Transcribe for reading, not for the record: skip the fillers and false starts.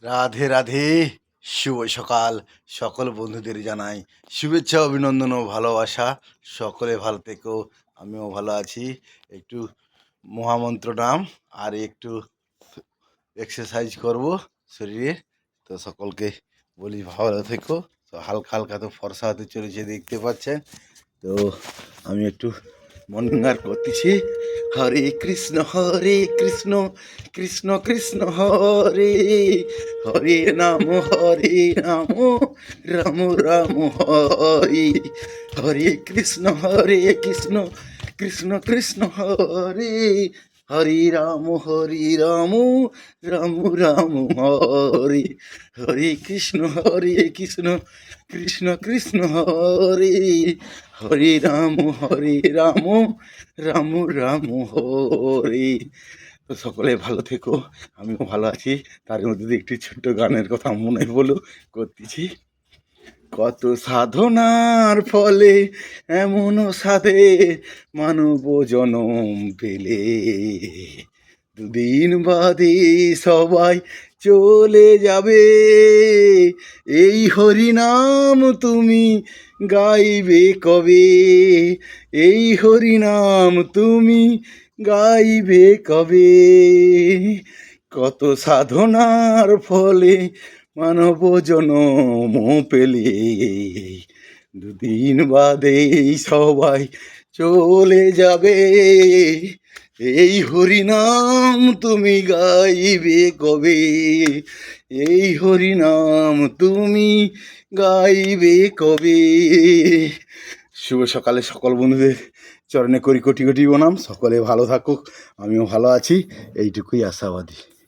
রাধে রাধে। শুভ সকাল। সকল বন্ধুদের জানাই শুভেচ্ছা, অভিনন্দন ও ভালোবাসা। সকলে ভালো থেকো, আমিও ভালো আছি। একটু মহামন্ত্র নাম আর একটু এক্সারসাইজ করব শরীরে। তো সকলকে বলি ভালো থেকো। তো হালকা হালকা তো ফর্সা হতে চলেছে, দেখতে পাচ্ছেন। তো আমি একটু মর্নিং ওয়াক করতেছি। হরে কৃষ্ণ কৃষ্ণ কৃষ্ণ হরে হরে নাম রাম রাম হরে হরে কৃষ্ণ কৃষ্ণ কৃষ্ণ হরে হরে রাম রাম রাম হরে হরে কৃষ্ণ কৃষ্ণ কৃষ্ণ হরে হরে রাম রাম রাম হরে। তো সকলে ভালো থেকো, আমিও ভালো আছি। তার মধ্যে দিয়ে একটি ছোট্ট গানের কথা মনে বলো করতেছি। কত সাধনার ফলে এমন সাধে মানব জনম পেলে, দুদিন বাদে সবাই চলে যাবে। এই হরিনাম তুমি গাইবে কবে, এই হরিনাম তুমি গাইবে কবে। কত সাধনার ফলে মানব জনম পেলে, দুদিন বাদে সবাই চলে যাবে। এই হরিনাম তুমি গাইবে কবে, এই হরিনাম তুমি গাইবে কবে। শুভ সকালে সকল বন্ধুদের চরণে করি কোটি কোটি প্রণাম। সকলে ভালো থাকুক, আমিও ভালো আছি, এইটুকুই আশাবাদী।